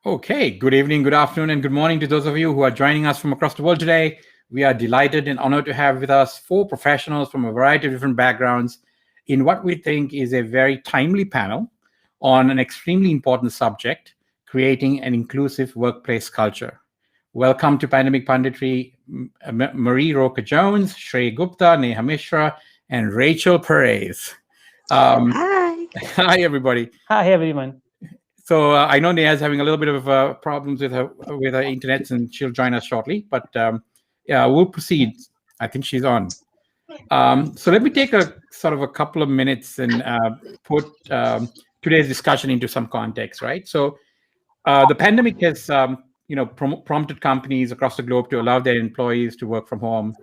Okay, good evening, good afternoon, and good morning to those of you who are joining us from across the world today. We are delighted and honored to have with us four professionals from a variety of different backgrounds in what we think is a very timely panel on an extremely important subject, creating an inclusive workplace culture. Welcome to Pandemic Punditry, Marie Roca-Jones, Shrey Gupta, Neha Mishra, and Rachel Perez. Hi. Hi, everybody. Hi everyone. So I know Neha's having a little bit of problems with her internet, and she'll join us shortly. But yeah, we'll proceed. I think she's on. So let me take a sort of a couple of minutes and put today's discussion into some context, right? So the pandemic has, prompted companies across the globe to allow their employees to work from home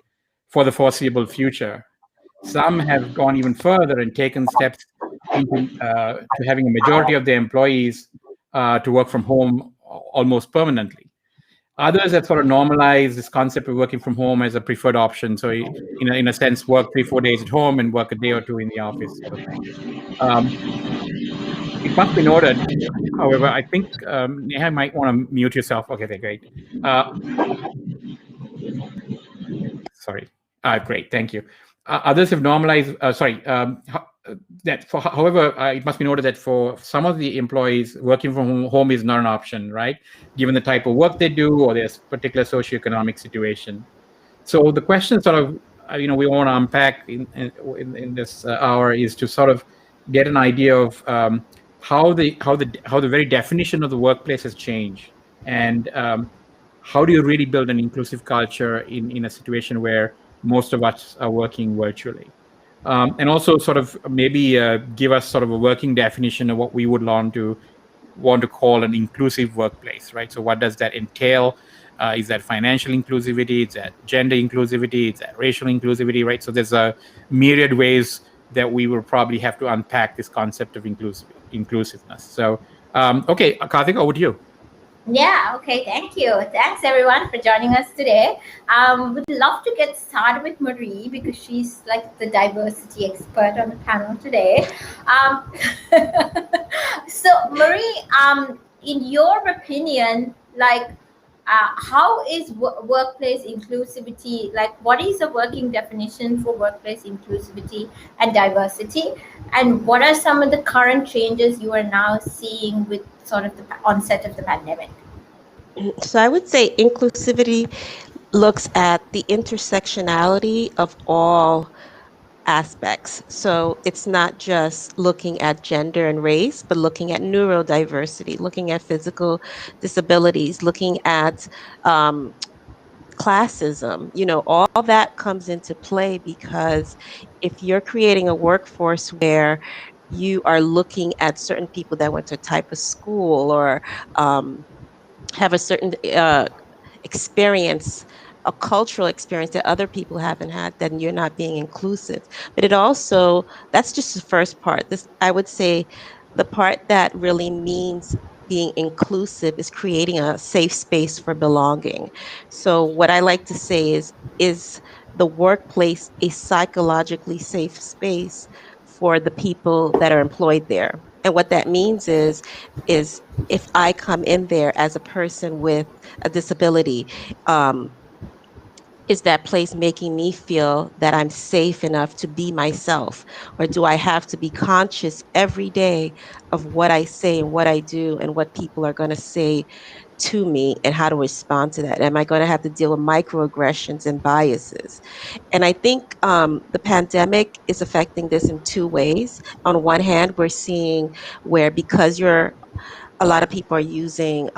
for the foreseeable future. Some have gone even further and taken steps into to having a majority of their employees to work from home almost permanently. Others have sort of normalized this concept of working from home as a preferred option. So, in a sense, work 3-4 days at home and work a day or two in the office, sort of thing. Um, it must be noted, however, I think Neha might want to mute yourself. Okay, okay, great. Sorry. Great, thank you. Others have normalized. However, it must be noted that for some of the employees, working from home is not an option, right? Given the type of work they do or their particular socioeconomic situation. So the question, sort of, we want to unpack in this hour is to sort of get an idea of how the very definition of the workplace has changed, and how do you really build an inclusive culture in a situation where most of us are working virtually? And also sort of maybe give us sort of a working definition of what we would want to call an inclusive workplace, right? So what does that entail? Is that financial inclusivity? Is that gender inclusivity? Is that racial inclusivity, right? So there's a myriad ways that we will probably have to unpack this concept of inclusiveness. So, okay, Karthik, over to you. Yeah, okay, thank you. Thanks everyone for joining us today. Would love to get started with Marie because she's like the diversity expert on the panel today. So Marie, in your opinion, like how is workplace inclusivity, like what is a working definition for workplace inclusivity and diversity, and what are some of the current changes you are now seeing with sort of the onset of the pandemic? So I would say inclusivity looks at the intersectionality of all aspects. So it's not just looking at gender and race, but looking at neurodiversity, looking at physical disabilities, looking at classism. All that comes into play because if you're creating a workforce where you are looking at certain people that went to a type of school or have a certain experience, a cultural experience that other people haven't had, then you're not being inclusive. But it also, that's just the first part. This, I would say, the part that really means being inclusive is creating a safe space for belonging. So what I like to say is the workplace a psychologically safe space for the people that are employed there? And what that means is if I come in there as a person with a disability, is that place making me feel that I'm safe enough to be myself? Or do I have to be conscious every day of what I say and what I do and what people are going to say to me and how to respond to that? Am I going to have to deal with microaggressions and biases? And I think the pandemic is affecting this in two ways. On one hand, we're seeing where because a lot of people are using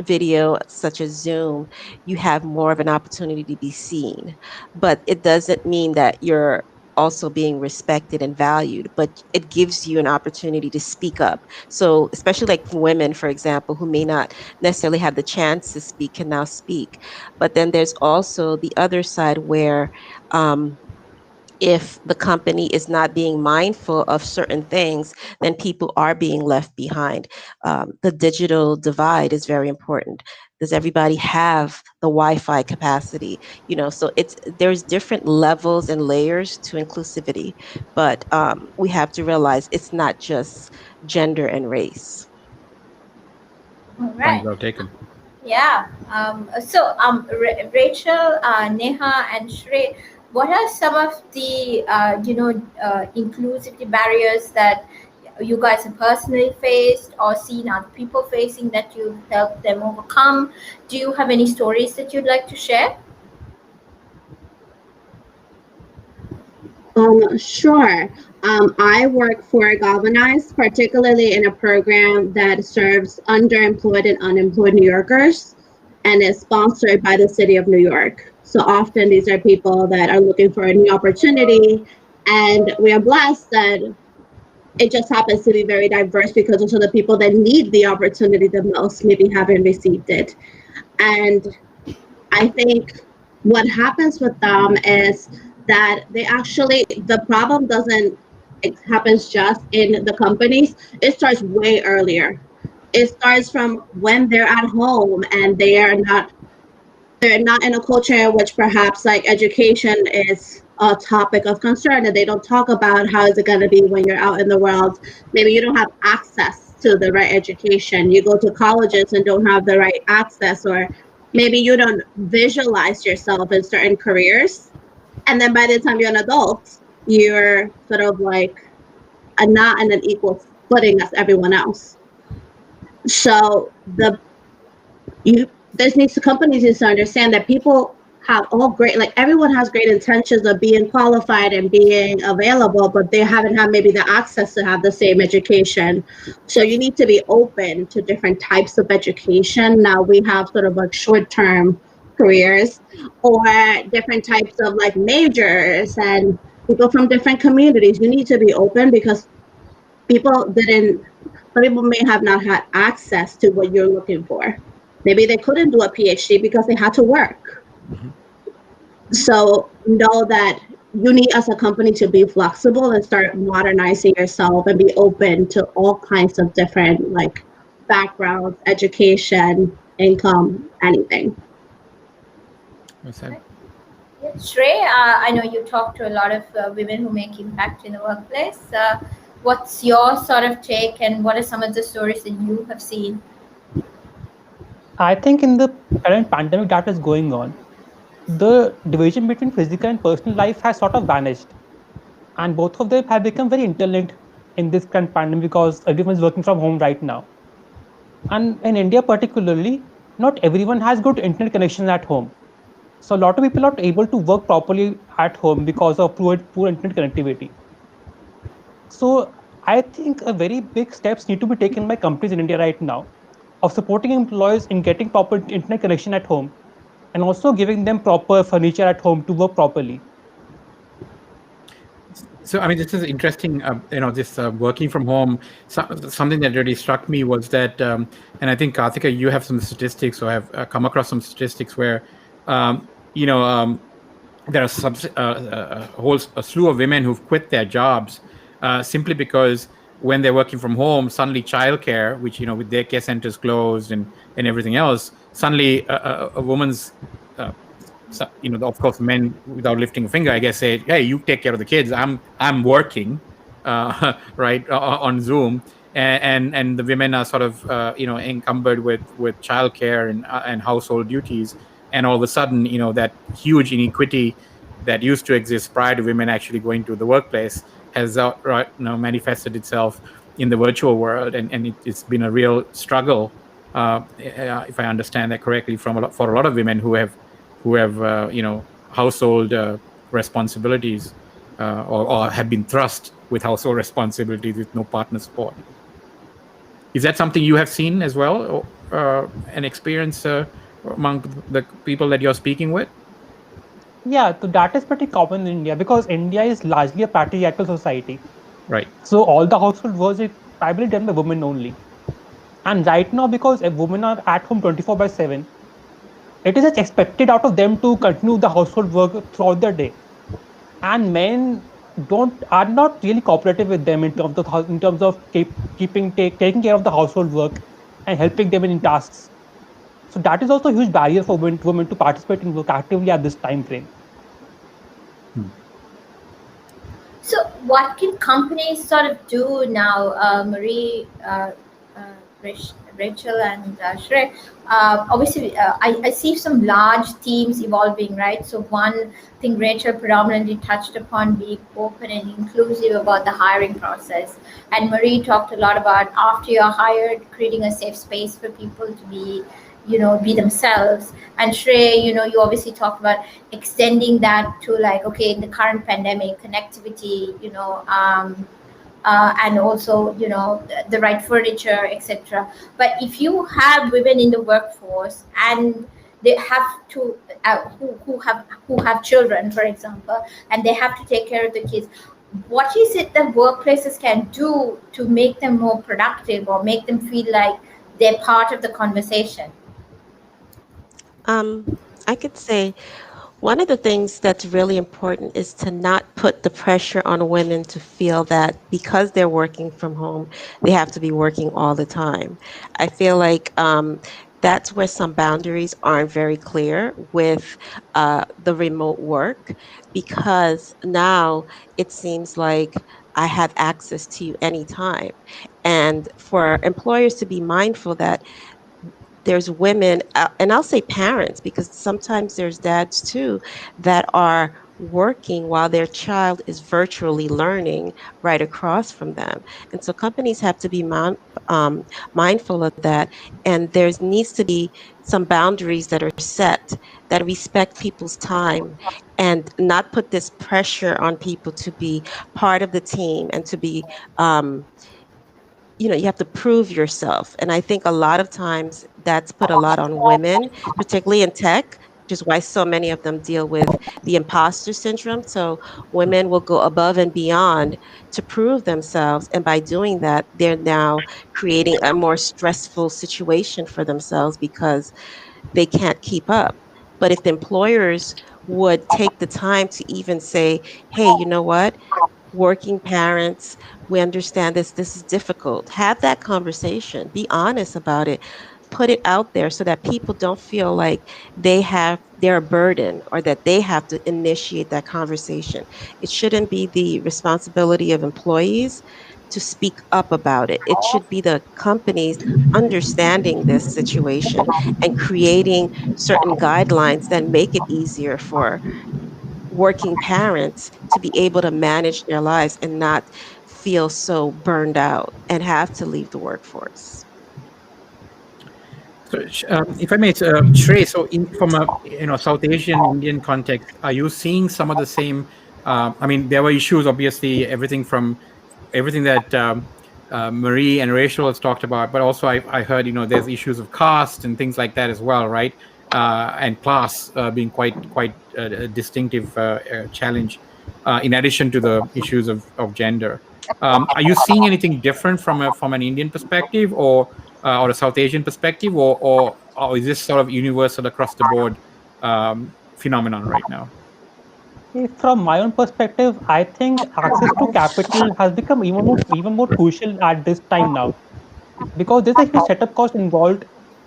video such as Zoom, you have more of an opportunity to be seen. But it doesn't mean that you're also being respected and valued, but it gives you an opportunity to speak up. So especially like women, for example, who may not necessarily have the chance to speak, can now speak. But then there's also the other side where if the company is not being mindful of certain things, then people are being left behind. The digital divide is very important. Does everybody have the Wi-Fi capacity? So there's different levels and layers to inclusivity, but we have to realize it's not just gender and race. All Point right. well taken. Yeah. Rachel, Neha, and Shrey, what are some of the inclusivity barriers that you guys have personally faced or seen other people facing that you've helped them overcome? Do you have any stories that you'd like to share? Sure. I work for Galvanize, particularly in a program that serves underemployed and unemployed New Yorkers and is sponsored by the city of New York. So often these are people that are looking for a new opportunity. And we are blessed that it just happens to be very diverse because those are the people that need the opportunity the most, maybe haven't received it. And I think what happens with them is that they actually, the problem doesn't, it happens just in the companies. It starts way earlier. It starts from when they're at home and they're not in a culture in which perhaps like education is a topic of concern, and they don't talk about how is it going to be when you're out in the world. Maybe you don't have access to the right education. You go to colleges and don't have the right access, or maybe you don't visualize yourself in certain careers. And then by the time you're an adult, you're sort of like not in an equal footing as everyone else. So there's needs to companies need to understand that people have all great, like everyone has great intentions of being qualified and being available, but they haven't had maybe the access to have the same education. So you need to be open to different types of education. Now we have sort of like short-term careers or different types of like majors and people from different communities. You need to be open because people didn't some people may have not had access to what you're looking for. Maybe they couldn't do a PhD because they had to work. Mhm. So know that you need as a company to be flexible and start modernizing yourself and be open to all kinds of different like backgrounds, education, income, anything. Well said. Shrey, I know you talk to a lot of women who make impact in the workplace. What's your sort of take, and what are some of the stories that you have seen? I think in the current pandemic that is going on, the division between physical and personal life has sort of vanished. And both of them have become very interlinked in this current pandemic because everyone's working from home right now. And in India, particularly, not everyone has good internet connection at home. So a lot of people are not able to work properly at home because of poor internet connectivity. So I think a very big steps need to be taken by companies in India right now of supporting employees in getting proper internet connection at home and also giving them proper furniture at home to work properly. So, I mean, this is interesting. This working from home. Something that really struck me was that, and I think Karthika, you have some statistics, or have come across some statistics where, um, you know, there are a slew of women who've quit their jobs simply because when they're working from home, suddenly childcare, which with daycare centers closed and everything else, suddenly a woman's uh, of course, men, without lifting a finger, I guess, say, "Hey, you take care of the kids. I'm working, right, on Zoom." And the women are sort of encumbered with childcare and household duties, and all of a sudden, that huge inequity that used to exist prior to women actually going to the workplace has manifested itself in the virtual world, and it's been a real struggle, if I understand that correctly, for a lot of women who have household responsibilities, or have been thrust with household responsibilities with no partner support. Is that something you have seen as well, an experience among the people that you're speaking with? Yeah, so that is pretty common in India because India is largely a patriarchal society. Right. So all the household work is primarily done by women only. And right now, because women are at home 24 by 7, it is just expected out of them to continue the household work throughout the day. And men don't are not really cooperative with them in terms of taking care of the household work and helping them in tasks. So that is also a huge barrier for women to participate in work actively at this time frame. Hmm. So, what can companies sort of do now, Marie, Rachel and Shrey. Obviously, I see some large themes evolving, right? So one thing Rachel predominantly touched upon being open and inclusive about the hiring process. And Marie talked a lot about after you're hired, creating a safe space for people to be, be themselves. And Shrey, you obviously talked about extending that to like, okay, in the current pandemic, connectivity, and also the right furniture, etc. But if you have women in the workforce and they have to who have children, for example, and they have to take care of the kids, what is it that workplaces can do to make them more productive or make them feel like they're part of the conversation? I could say one of the things that's really important is to not put the pressure on women to feel that because they're working from home, they have to be working all the time. I feel like that's where some boundaries aren't very clear with the remote work, because now it seems like I have access to you anytime. And for employers to be mindful that there's women, and I'll say parents, because sometimes there's dads too that are working while their child is virtually learning right across from them. And so companies have to be mindful of that. And there needs to be some boundaries that are set that respect people's time and not put this pressure on people to be part of the team and to be you have to prove yourself. And I think a lot of times that's put a lot on women, particularly in tech, which is why so many of them deal with the imposter syndrome. So women will go above and beyond to prove themselves. And by doing that, they're now creating a more stressful situation for themselves because they can't keep up. But if the employers would take the time to even say, hey, you know what? Working parents, we understand this is difficult. Have that conversation. Be honest about it. Put it out there so that people don't feel like they're a burden or that they have to initiate that conversation. It shouldn't be the responsibility of employees to speak up about it. It should be the companies understanding this situation and creating certain guidelines that make it easier for working parents to be able to manage their lives and not feel so burned out and have to leave the workforce. So, if I may, Shrey, so from a South Asian Indian context, are you seeing some of the same? I mean, there were issues, obviously, everything that Marie and Rachel has talked about, but also I heard there's issues of caste and things like that as well, right? And class being quite a distinctive challenge, in addition to the issues of gender. Are you seeing anything different from an Indian perspective or a South Asian perspective, or is this sort of universal across the board phenomenon right now? From my own perspective, I think access to capital has become even more crucial at this time now, because there's a huge setup cost involved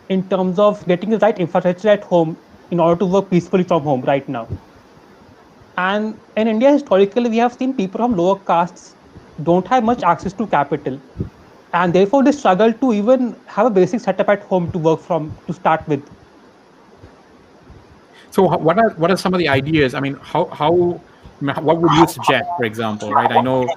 in terms of getting the right infrastructure at home in order to work peacefully from home right now. And in India, historically, we have seen people from lower castes don't have much access to capital, and therefore they struggle to even have a basic setup at home to work from to start with. So what are some of the ideas? I mean, what would you suggest, for example, right? I know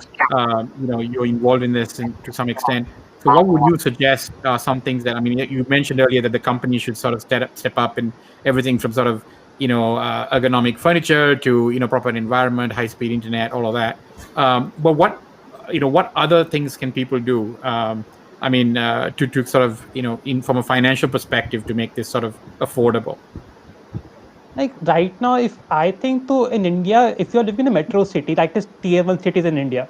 you're involved in this to some extent. So what would you suggest some things that, I mean, you mentioned earlier that the company should sort of step up in everything from sort of ergonomic furniture to proper environment, high speed internet, all of that. But what other things can people do? I mean, to sort of from a financial perspective to make this sort of affordable. Like right now, if I think to in India, if you're living in a metro city, like this tier 1 cities in India,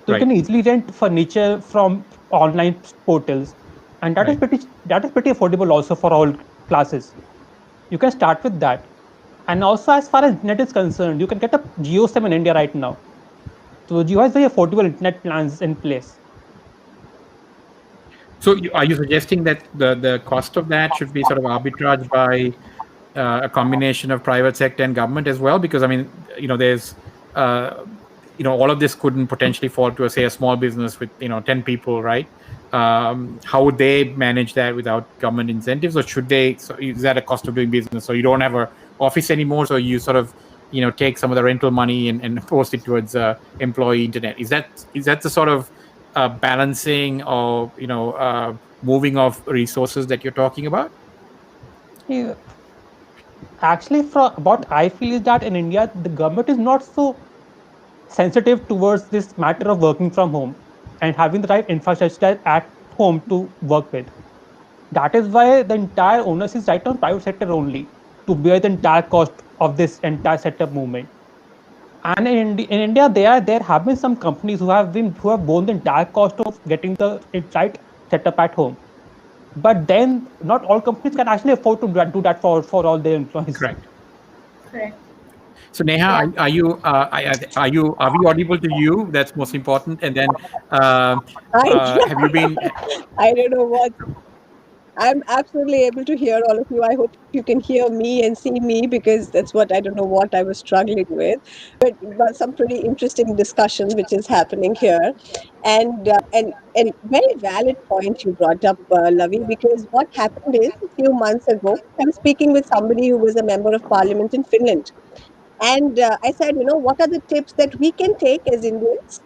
so you can easily rent furniture from online portals, and that is pretty affordable also for all classes. You can start with that. And also, as far as internet is concerned, you can get a Geo SIM in India right now. So Geo has very affordable internet plans in place. So are you suggesting that the cost of that should be sort of arbitraged by a combination of private sector and government as well? Because I mean, there's all of this couldn't potentially fall to say a small business with 10 people, right? how would they manage that without government incentives, or should they? So is that a cost of doing business? So you don't have an office anymore, so you sort of take some of the rental money and post it towards employee internet. Is that the sort of balancing or moving of resources that you're talking about? Yeah. Actually, from what I feel is that in India, the government is not so sensitive towards this matter of working from home and having the right infrastructure at home to work with. That is why the entire onus is right on private sector only to bear the entire cost of this entire setup movement. And in India, there have been some companies who have borne the entire cost of getting the right setup at home. But then not all companies can actually afford to do that for all their employees. Correct. Correct. So Neha, are we audible to you? That's most important. And then have you been? I don't know what. I'm absolutely able to hear all of you. I hope you can hear me and see me, because that's what I don't know what I was struggling with. But some pretty interesting discussion which is happening here, and very valid point you brought up, Lavi, because what happened is a few months ago I was speaking with somebody who was a member of parliament in Finland. And I said, what are the tips that we can take as Indians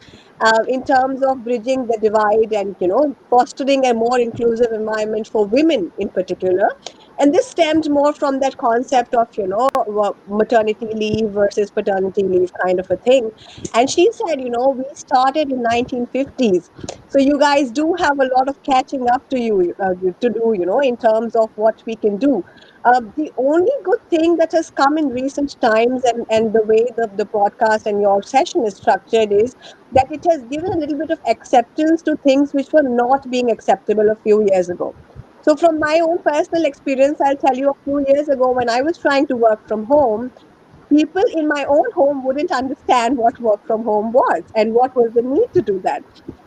in terms of bridging the divide and, fostering a more inclusive environment for women in particular. And this stemmed more from that concept of, maternity leave versus paternity leave kind of a thing. And she said, we started in 1950s. So you guys do have a lot of catching up to do, in terms of what we can do. The only good thing that has come in recent times, and the way the podcast and your session is structured, is that it has given a little bit of acceptance to things which were not being acceptable a few years ago. So, from my own personal experience, I'll tell you, a few years ago when I was trying to work from home, people in my own home wouldn't understand what work from home was and what was the need to do that.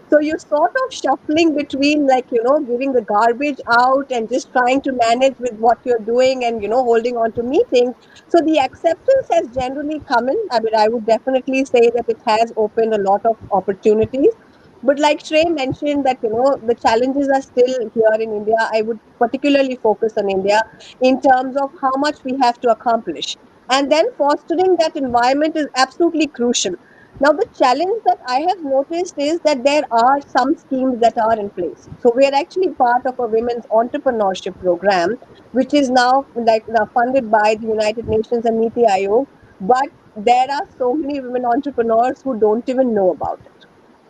So you're sort of shuffling between, like, giving the garbage out and just trying to manage with what you're doing and, holding on to meetings. So the acceptance has generally come in. I mean, I would definitely say that it has opened a lot of opportunities. But like Trey mentioned, that, the challenges are still here in India. I would particularly focus on India in terms of how much we have to accomplish. And then fostering that environment is absolutely crucial. Now, the challenge that I have noticed is that there are some schemes that are in place. So we are actually part of a women's entrepreneurship program, which is now funded by the United Nations and Niti Aayog. But there are so many women entrepreneurs who don't even know about it.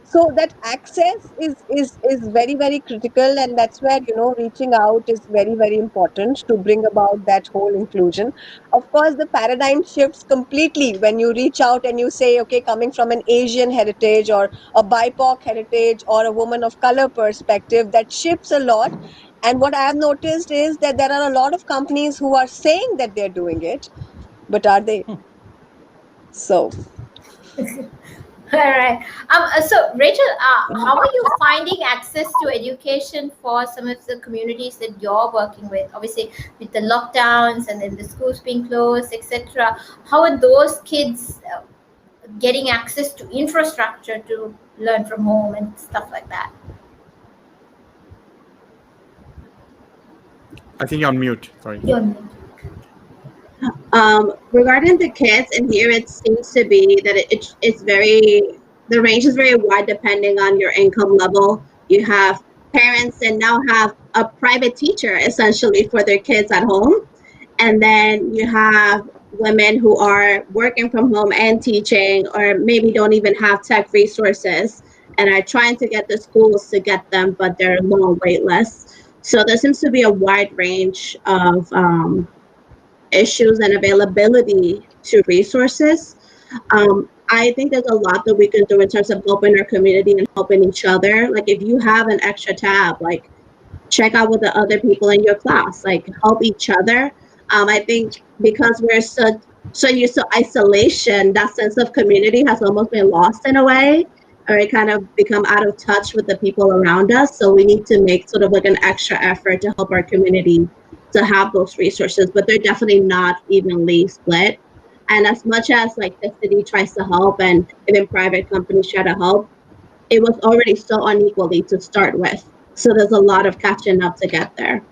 So that access is very, very critical, and that's where, reaching out is very, very important to bring about that whole inclusion. Of course, the paradigm shifts completely when you reach out and you say, okay, coming from an Asian heritage or a BIPOC heritage or a woman of color perspective, that shifts a lot. And what I have noticed is that there are a lot of companies who are saying that they're doing it, but are they? So All right. So Rachel, how are you finding access to education for some of the communities that you're working with? Obviously, with the lockdowns and then the schools being closed, etc. How are those kids getting access to infrastructure to learn from home and stuff like that? I think you're on mute. Sorry. You're on mute. Regarding the kids, and here it seems to be that it's very, the range is very wide depending on your income level. You have parents that now have a private teacher essentially for their kids at home, and then you have women who are working from home and teaching, or maybe don't even have tech resources and are trying to get the schools to get them, but they're long wait lists. So there seems to be a wide range of issues and availability to resources. I think there's a lot that we can do in terms of helping our community and helping each other. Like, if you have an extra tab, like, check out with the other people in your class, like, help each other. I think because we're so used to isolation, that sense of community has almost been lost in a way, or it kind of become out of touch with the people around us. So we need to make sort of like an extra effort to help our community to have those resources, but they're definitely not evenly split. And as much as like the city tries to help and even private companies try to help, it was already so unequally to start with. So there's a lot of catching up to get there.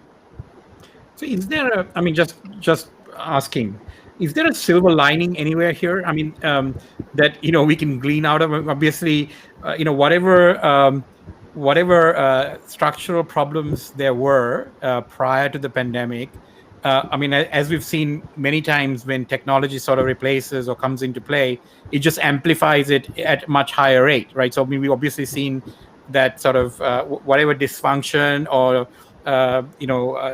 So is there a, I mean, just asking, is there a silver lining anywhere here? I mean, that, we can glean out of, obviously, whatever structural problems there were prior to the pandemic. I mean, as we've seen many times when technology sort of replaces or comes into play, it just amplifies it at much higher rate, right? So I mean, we've obviously seen that sort of whatever dysfunction or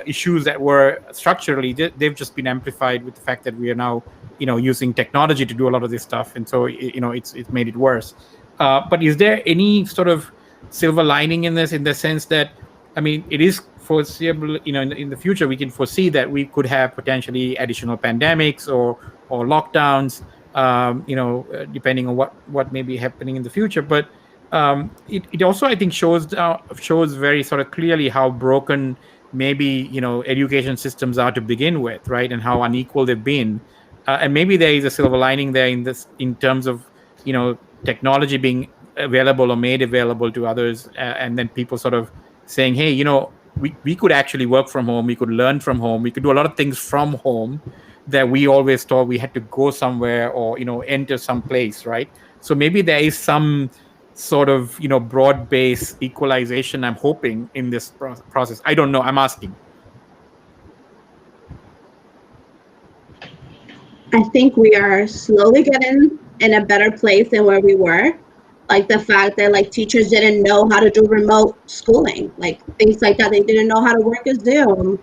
issues that were structurally, they've just been amplified with the fact that we are now using technology to do a lot of this stuff, and so it's made it worse. But is there any sort of silver lining in this, in the sense that, I mean, it is foreseeable, in the future we can foresee that we could have potentially additional pandemics or lockdowns, depending on what may be happening in the future. But it also, I think, shows very sort of clearly how broken maybe education systems are to begin with, right, and how unequal they've been. And maybe there is a silver lining there in terms of technology being available or made available to others, and then people sort of saying, hey, we could actually work from home, we could learn from home, we could do a lot of things from home that we always thought we had to go somewhere or enter some place, right? So maybe there is some sort of broad-based equalization, I'm hoping, in this process. I don't know, I'm asking. I think we are slowly getting in a better place than where we were. Like the fact that like teachers didn't know how to do remote schooling, like things like that. They didn't know how to work a Zoom.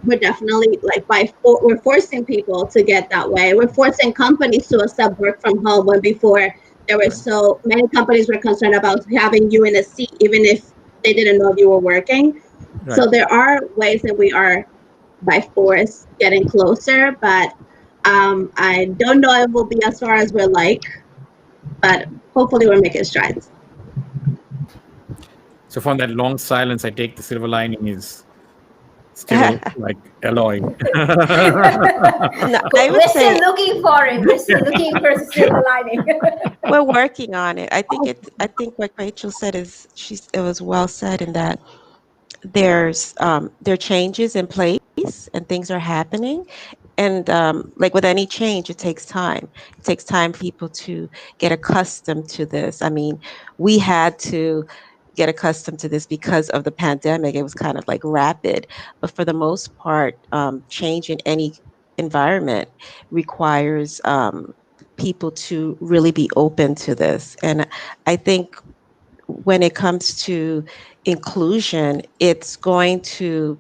We're definitely like we're forcing people to get that way. We're forcing companies to accept work from home, when before there were so many companies were concerned about having you in a seat, even if they didn't know you were working. Right. So there are ways that we are by force getting closer, but I don't know if it will be as far as we're like, but hopefully we're making strides. So from that long silence, I take the silver lining is still like alloy. No, We're still looking for it. We're still looking for the silver lining. We're working on it. I think what Rachel said is it was well said, in that there are changes in place and things are happening. And like with any change, it takes time. It takes time for people to get accustomed to this. I mean, we had to get accustomed to this because of the pandemic. It was kind of like rapid. But for the most part, change in any environment requires people to really be open to this. And I think when it comes to inclusion, it's going to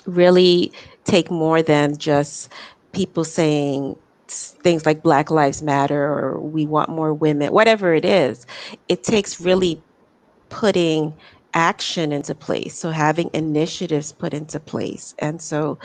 really take more than just people saying things like Black Lives Matter or we want more women, whatever it is. It takes really putting action into place. So having initiatives put into place. And so,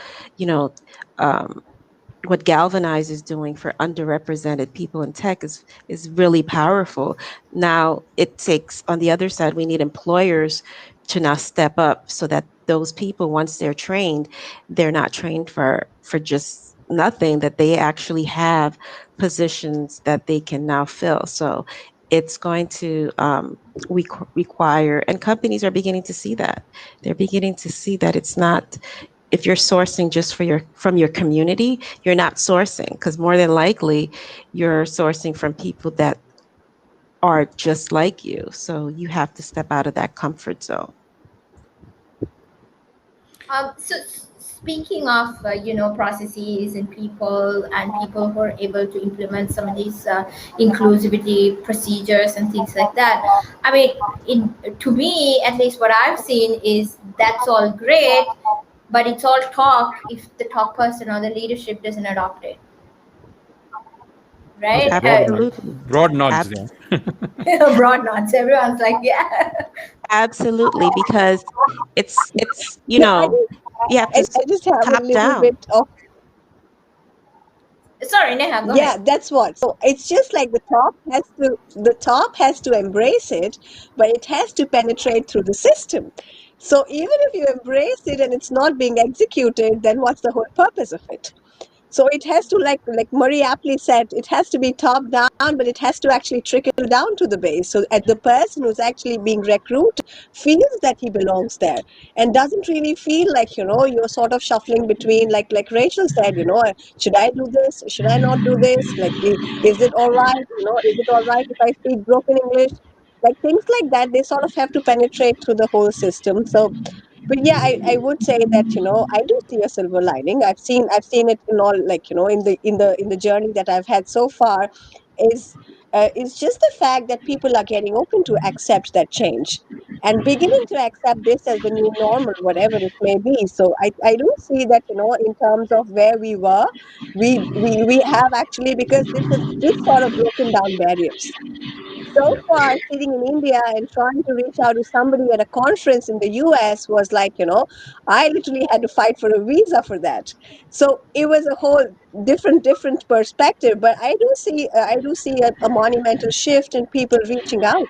what Galvanize is doing for underrepresented people in tech is really powerful. Now it takes, on the other side, we need employers to now step up so that those people, once they're trained, they're not trained for just nothing, that they actually have positions that they can now fill. So it's going to require, and companies are beginning to see that. They're beginning to see that it's not, if you're sourcing just from your community, you're not sourcing, because more than likely you're sourcing from people that are just like you. So you have to step out of that comfort zone. So speaking of processes and people who are able to implement some of these inclusivity procedures and things like that, I mean, to me, at least what I've seen is that's all great, but it's all talk if the top person or the leadership doesn't adopt it. Right? Broad nods. Yeah. Broad nods. Everyone's like, yeah. Absolutely, because it's you have to I just have top a little down. bit of. Sorry, Neha, go Yeah, ahead. that's what. So it's just like the top has to embrace it, but it has to penetrate through the system. So even if you embrace it and it's not being executed, then what's the whole purpose of it? So it has to, like Marie aptly said, it has to be top down, but it has to actually trickle down to the base. So at the person who's actually being recruited feels that he belongs there and doesn't really feel like, you're sort of shuffling between, like Rachel said, should I do this? Should I not do this? Like, is it all right? Is it all right if I speak broken English? Like things like that, they sort of have to penetrate through the whole system. So, but yeah, I would say that I do see a silver lining. I've seen it in all, like, in the journey that I've had so far, is just the fact that people are getting open to accept that change and beginning to accept this as the new normal, whatever it may be. So I do see that, in terms of where we were, we have actually, because this sort of broken down barriers. So Yeah. far, sitting in India and trying to reach out to somebody at a conference in the US was like, I literally had to fight for a visa for that. So it was a whole different perspective. But I do see a monumental shift in people reaching out.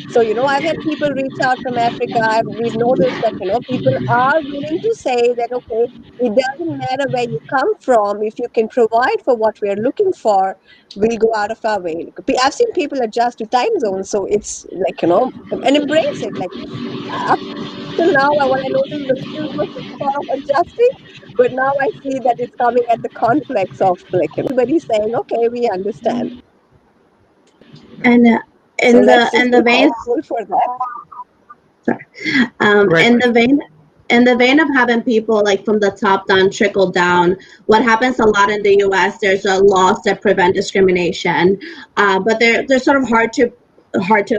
So, I've had people reach out from Africa. We've noticed that, people are willing to say that, okay, it doesn't matter where you come from. If you can provide for what we're looking for, we'll go out of our way. I've seen people adjust to time zones. So it's like, and embrace it. Like up till now, what I noticed, the skills was sort of adjusting. But now I see that it's coming at the conflicts of, like, everybody saying, okay, we understand. And So in the let's just in be the vein, hopeful for that. sorry, Right. in the vein of having people like from the top down trickle down, what happens a lot in the U.S. There's laws that prevent discrimination, but they're sort of hard to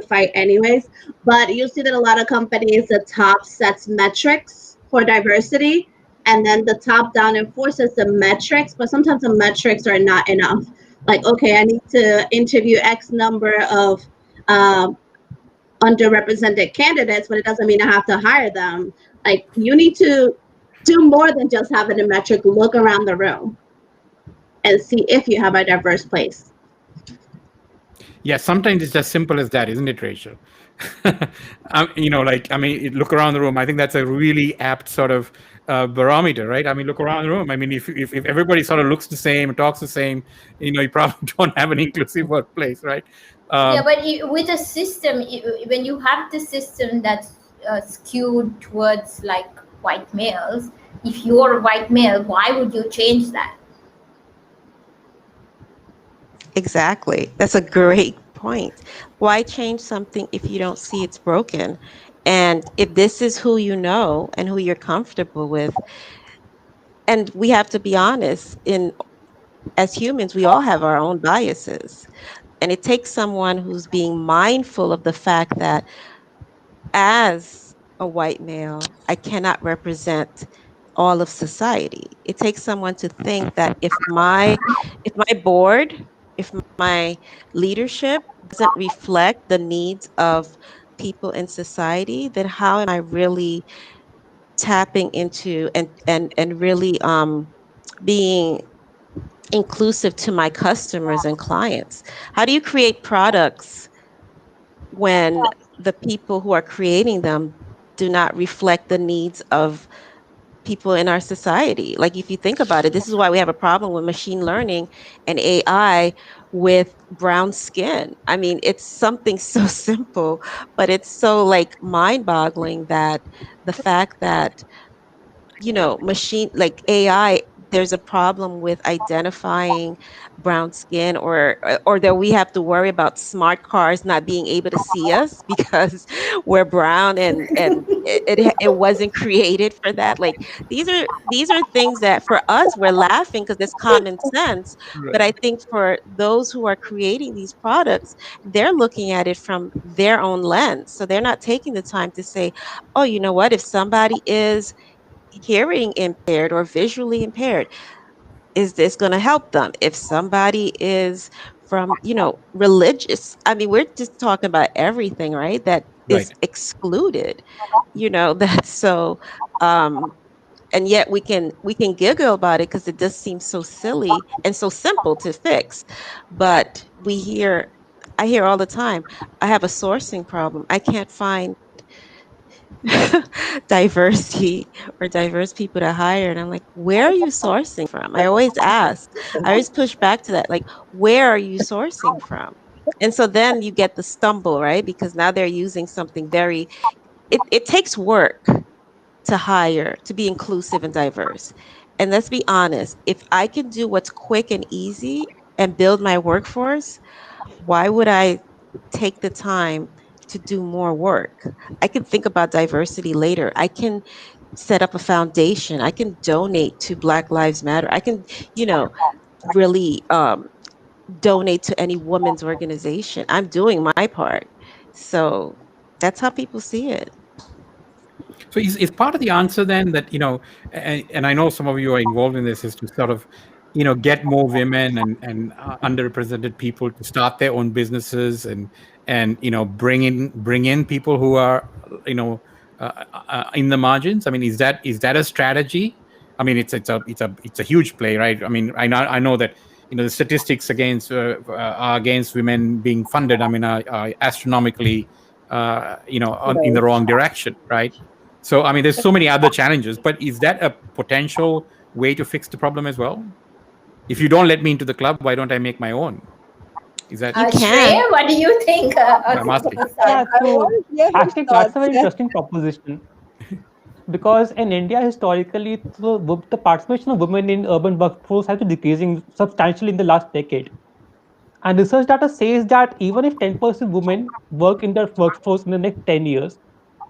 fight anyways. But you see that a lot of companies, the top sets metrics for diversity, and then the top down enforces the metrics, but sometimes the metrics are not enough. Like, okay, I need to interview X number of um, underrepresented candidates, but it doesn't mean I have to hire them. Like, you need to do more than just having a metric. Look around the room and see if you have a diverse place. Yeah, sometimes it's as simple as that, isn't it, Rachel? Look around the room. I think that's a really apt sort of barometer, right? I mean, look around the room. I mean, if everybody sort of looks the same, talks the same, you probably don't have an inclusive workplace, right? Yeah, but with a system, when you have the system that's skewed towards like white males, if you're a white male, why would you change that? Exactly. That's a great point. Why change something if you don't see it's broken? And if this is who you know and who you're comfortable with, and we have to be honest, as humans, we all have our own biases. And it takes someone who's being mindful of the fact that as a white male, I cannot represent all of society. It takes someone to think that if my board, if my leadership doesn't reflect the needs of people in society, then how am I really tapping into and really being inclusive to my customers and clients? How do you create products when the people who are creating them do not reflect the needs of people in our society? Like, if you think about it, this is why we have a problem with machine learning and AI with brown skin. I mean, it's something so simple, but it's so like mind-boggling that the fact that machine like AI, there's a problem with identifying brown skin, or that we have to worry about smart cars not being able to see us because we're brown, and it wasn't created for that. Like, these are things that for us we're laughing because it's common sense, but Right. I think for those who are creating these products, they're looking at it from their own lens, so they're not taking the time to say, oh, you know what, if somebody is hearing impaired or visually impaired, is this going to help them? If somebody is from, religious, I mean, we're just talking about everything, right? That is Right. excluded, that's so, and yet we can giggle about it because it just seems so silly and so simple to fix. But I hear all the time, I have a sourcing problem. I can't find diversity or diverse people to hire. And I'm like, where are you sourcing from? I always ask, I always push back to that, like, where are you sourcing from? And so then you get the stumble, right? Because now they're using something very, it takes work to hire, to be inclusive and diverse. And let's be honest, if I can do what's quick and easy and build my workforce, why would I take the time to do more work? I can think about diversity later. I can set up a foundation. I can donate to Black Lives Matter. I can, you know, really donate to any women's organization. I'm doing my part. So that's how people see it. So is part of the answer then that, and I know some of you are involved in this, is to sort of, get more women and underrepresented people to start their own businesses and bring in people who are, in the margins. I mean, is that a strategy? I mean, it's a huge play, right? I mean, I know that the statistics against are against women being funded. I mean, are astronomically, in the wrong direction, right? So, I mean, there's so many other challenges, but is that a potential way to fix the problem as well? If you don't let me into the club, why don't I make my own? Is that You can. Shreya, what do you think? I'm asking. Yeah, I so want to hear his actually that's a very thoughts. interesting proposition because in India historically the participation of women in urban workforce has been decreasing substantially in the last decade. And research data says that even if 10% women work in the workforce in the next 10 years,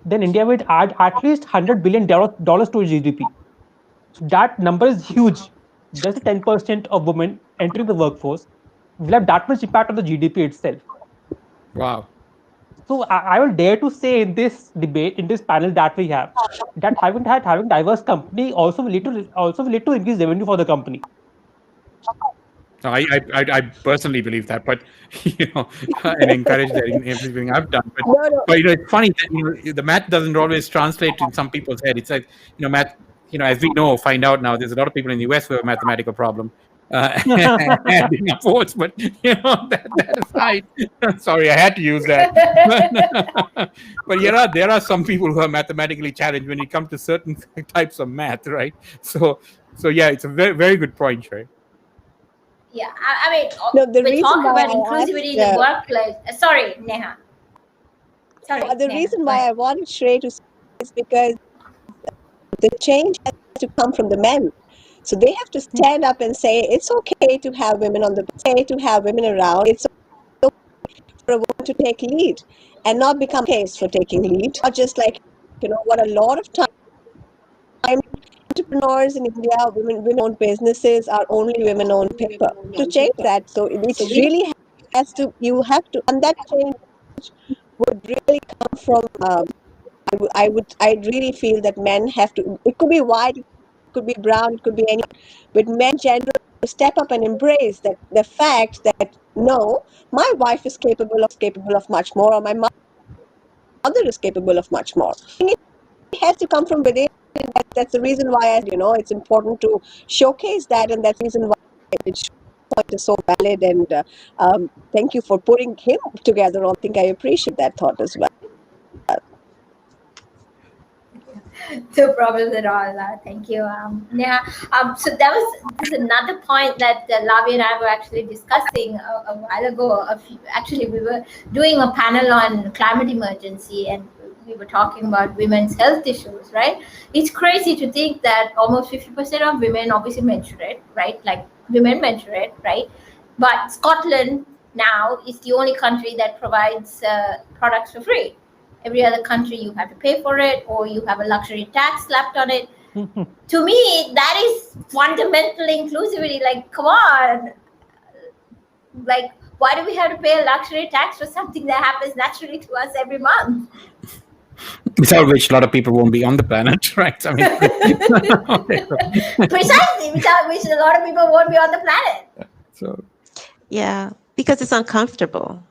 then India would add at least $100 billion to GDP. So that number is huge. Just the 10% of women entering the workforce will have that much impact on the GDP itself. Wow. So I will dare to say in this debate, in this panel that we have, that having diverse company also will lead to increased revenue for the company. No, I personally believe that, but and encourage that in everything I've done. But No, no. but it's funny that the math doesn't always translate in some people's head. It's like math. As we find out now, there's a lot of people in the US who have a mathematical problem. And in upwards, but that aside, sorry, I had to use that. But there are some people who are mathematically challenged when it comes to certain types of math, right? So yeah, it's a very very good point, right? Yeah, I mean, No, the we reason talk why about I inclusivity in asked, the workplace. Sorry, Neha. Sorry, the Neha. reason Go why I ahead. wanted Shrey to say is because the change has to come from the men. So they have to stand up and say it's okay to have women on the okay to have women around. It's okay for a woman to take lead and not become a case for taking lead. Not just like what a lot of time entrepreneurs in India, women-owned businesses are only women-owned paper. To change that, so it really has to. You have to, and that change would really come from. I really feel that men have to. It could be white, it could be brown, it could be any, but men generally step up and embrace that the fact that no, my wife is capable of much more, or my mother is capable of much more. It has to come from within. That's the reason why it's important to showcase that, and that's the reason why this point is so valid. And thank you for putting him together. I think I appreciate that thought as well. No problem at all. Thank you. Yeah. So there's another point that Lavi and I were actually discussing a while ago. Actually, we were doing a panel on climate emergency, and we were talking about women's health issues. Right? It's crazy to think that almost 50% of women obviously menstruate, right? Like women menstruate, right? But Scotland now is the only country that provides products for free. Every other country you have to pay for it, or you have a luxury tax slapped on it. To me, that is fundamental inclusivity. Like, come on. Like, why do we have to pay a luxury tax for something that happens naturally to us every month? Without which a lot of people won't be on the planet, right? I mean, Precisely, without which a lot of people won't be on the planet. So Yeah, because it's uncomfortable.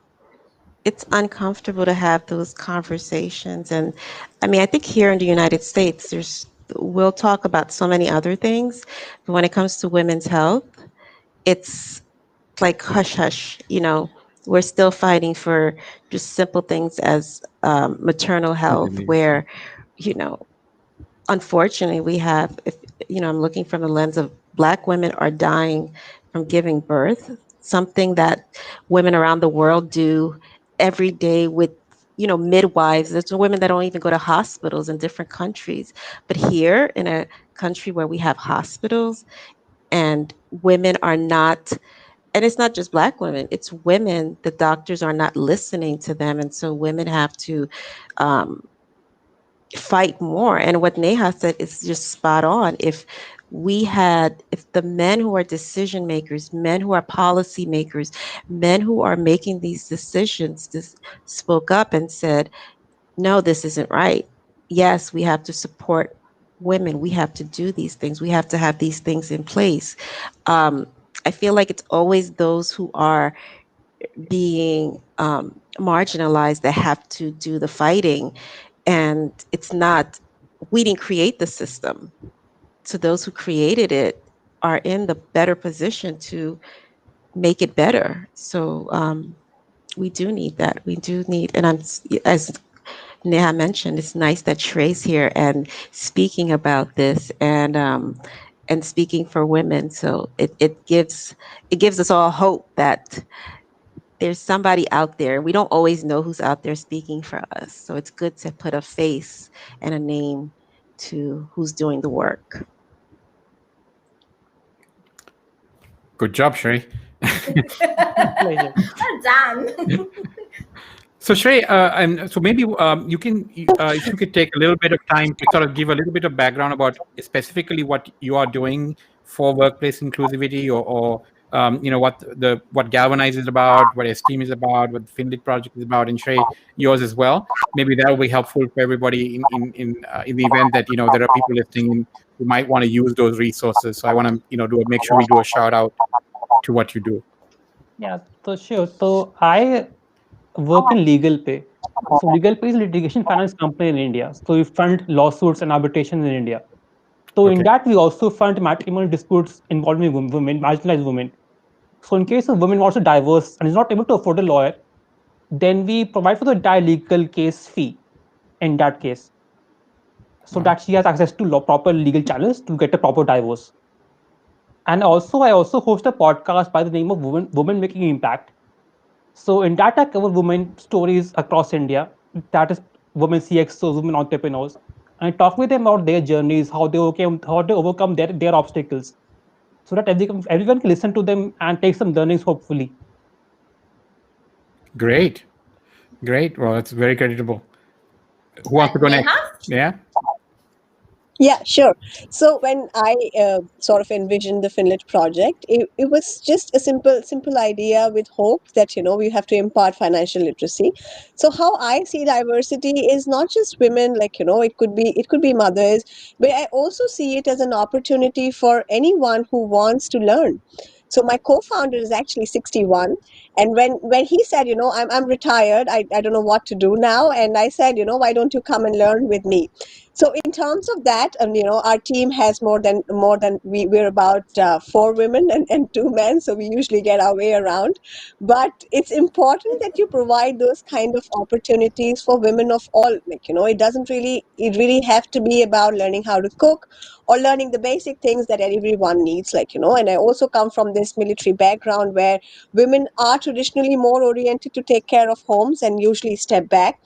It's uncomfortable to have those conversations. And I mean, I think here in the United States, we'll talk about so many other things, but when it comes to women's health, it's like hush hush. We're still fighting for just simple things as maternal health, where you know, unfortunately, we have, if I'm looking from the lens of Black women are dying from giving birth, something that women around the world do every day with, midwives. There's women that don't even go to hospitals in different countries. But here in a country where we have hospitals and women are not, and it's not just Black women, it's women, the doctors are not listening to them. And so women have to, um, fight more. And what Neha said is just spot on. If the men who are decision makers, men who are policy makers, men who are making these decisions spoke up and said, no, this isn't right. Yes, we have to support women. We have to do these things. We have to have these things in place. I feel like it's always those who are being marginalized that have to do the fighting. And it's not, we didn't create the system. So those who created it are in the better position to make it better. So we do need that. We do need, and as Neha mentioned, it's nice that Shrey's here and speaking about this and speaking for women. So it gives us all hope that there's somebody out there. We don't always know who's out there speaking for us. So it's good to put a face and a name to who's doing the work. Good job, Shrey. Pleasure. Well done. So Shrey, and so maybe you can, if you could take a little bit of time to sort of give a little bit of background about specifically what you are doing for workplace inclusivity, or what Galvanize is about, what Esteem is about, what the Finlit project is about, and Shrey, yours as well. Maybe that will be helpful for everybody in the event that there are people listening who might want to use those resources. So I want to make sure we do a shout out to what you do. Yeah, so sure. So I work in legal pay. So legal pay is a litigation finance company in India. So we fund lawsuits and arbitrations in India. So in Okay. that we also fund matrimonial disputes involving women, marginalized women. So in case a woman wants to divorce and is not able to afford a lawyer, then we provide for the entire legal case fee in that case, so Wow. that she has access to proper legal channels to get a proper divorce. And also, I also host a podcast by the name of Women Making Impact. So in that, I cover women stories across India. That is women CXOs, women entrepreneurs. And I talk with them about their journeys, how they overcome their obstacles, so that everyone can listen to them and take some learnings, hopefully. Great. Well, that's very creditable. Who wants to go next? Neha? Yeah. Yeah, sure. So when I sort of envisioned the Finlit project, it was just a simple idea with hope that we have to impart financial literacy. So how I see diversity is not just women, like it could be mothers, but I also see it as an opportunity for anyone who wants to learn. So my co-founder is actually 61, and when he said, I'm retired, I don't know what to do now, and I said, why don't you come and learn with me? So in terms of that, our team has more than we're about 4 women and 2 men, so we usually get our way around. But it's important that you provide those kind of opportunities for women of all. It really have to be about learning how to cook or learning the basic things that everyone needs. And I also come from this military background where women are traditionally more oriented to take care of homes and usually step back.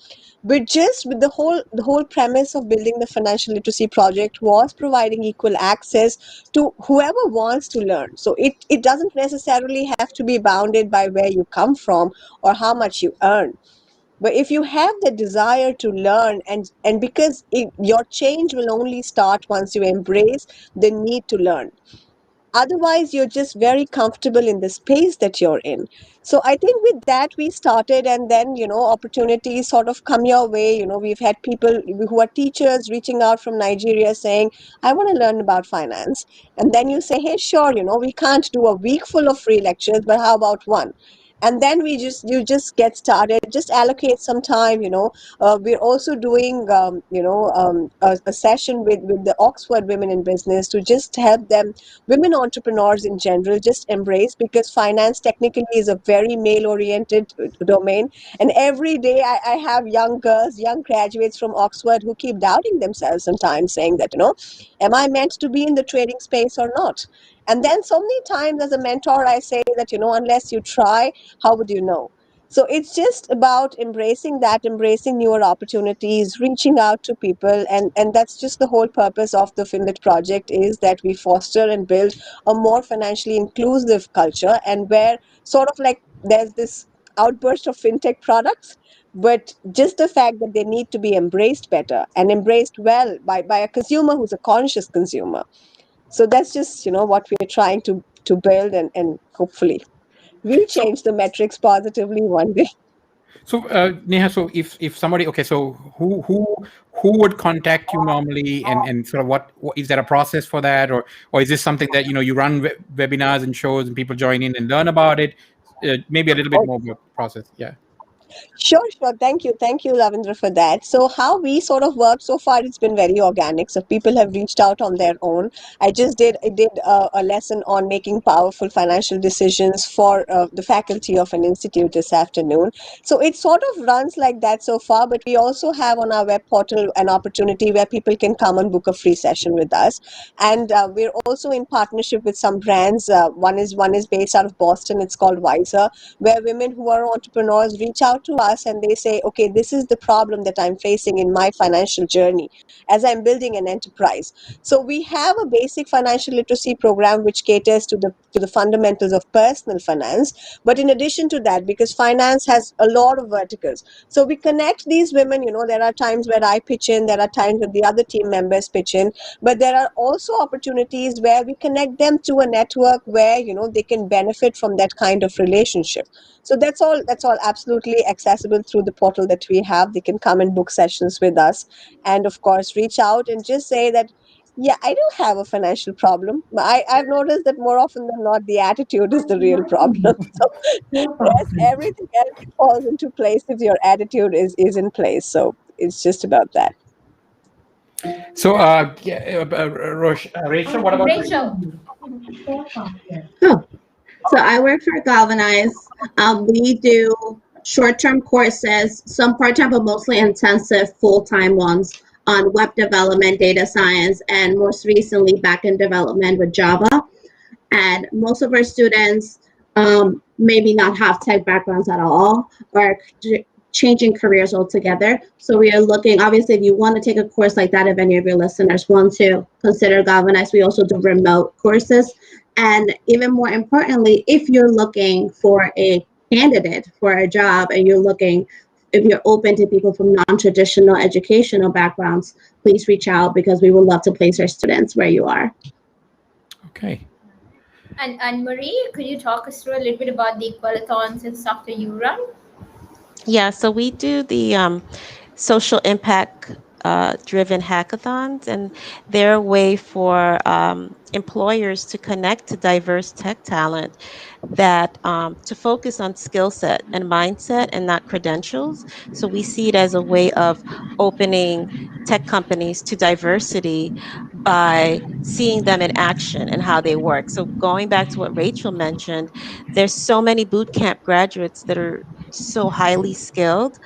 But just with the whole premise of building the financial literacy project was providing equal access to whoever wants to learn. So it doesn't necessarily have to be bounded by where you come from or how much you earn. But if you have the desire to learn, and because your change will only start once you embrace the need to learn. Otherwise, you're just very comfortable in the space that you're in. So I think with that we started, and then opportunities sort of come your way. We've had people who are teachers reaching out from Nigeria saying, I want to learn about finance. And then you say, hey, sure, we can't do a week full of free lectures, but how about one? and then you just get started, just allocate some time. We're also doing a session with the Oxford Women in Business to just help them, women entrepreneurs in general, just embrace, because finance technically is a very male oriented domain. And every day I have young girls, young graduates from Oxford who keep doubting themselves sometimes, saying that, am I meant to be in the trading space or not? And then so many times as a mentor, I say that, unless you try, how would you know? So it's just about embracing that, embracing newer opportunities, reaching out to people. And that's just the whole purpose of the Finlit project, is that we foster and build a more financially inclusive culture, and where sort of like there's this outburst of fintech products, but just the fact that they need to be embraced better and embraced well by a consumer who's a conscious consumer. So that's just, what we're trying to build, and hopefully we So, change the metrics positively one day. so Neha, so if somebody, okay, so who would contact you normally, and sort of what is there a process for that, or is this something that you run webinars and shows and people join in and learn about it? Maybe a little bit more about the process. Yeah. Sure, sure. Thank you. Thank you, Lavindra, for that. So, how we sort of work so far, it's been very organic. So, people have reached out on their own. I did a lesson on making powerful financial decisions for the faculty of an institute this afternoon. So, it sort of runs like that so far, but we also have on our web portal an opportunity where people can come and book a free session with us. And we're also in partnership with some brands. One is based out of Boston. It's called Wiser, where women who are entrepreneurs reach out to us and they say, okay, this is the problem that I'm facing in my financial journey as I'm building an enterprise. So we have a basic financial literacy program which caters to the fundamentals of personal finance. But in addition to that, because finance has a lot of verticals, so we connect these women. There are times where I pitch in, there are times where the other team members pitch in, but there are also opportunities where we connect them to a network where they can benefit from that kind of relationship. So that's all absolutely accessible through the portal that we have. They can come and book sessions with us, and of course reach out and just say that, yeah, I do have a financial problem. I've noticed that more often than not, the attitude is the real problem. So rest, everything else falls into place if your attitude is in place. So it's just about that. So, Rachel, what about you? Rachel. Oh, so I work for Galvanize. We do short-term courses, some part-time, but mostly intensive full-time ones on web development, data science, and most recently back-end development with Java. And most of our students maybe not have tech backgrounds at all, or changing careers altogether. So we are looking, obviously, if you want to take a course like that, if any of your listeners want to consider Galvanize, we also do remote courses. And even more importantly, if you're looking for a candidate for a job and if you're open to people from non-traditional educational backgrounds, please reach out, because we would love to place our students where you are. Okay. And Marie, could you talk us through a little bit about the Polythons and stuff that you run? Yeah, so we do the social impact driven hackathons, and they're a way for employers to connect to diverse tech talent, that to focus on skill set and mindset and not credentials. So we see it as a way of opening tech companies to diversity by seeing them in action and how they work. So going back to what Rachel mentioned, there's so many boot camp graduates that are so highly skilled,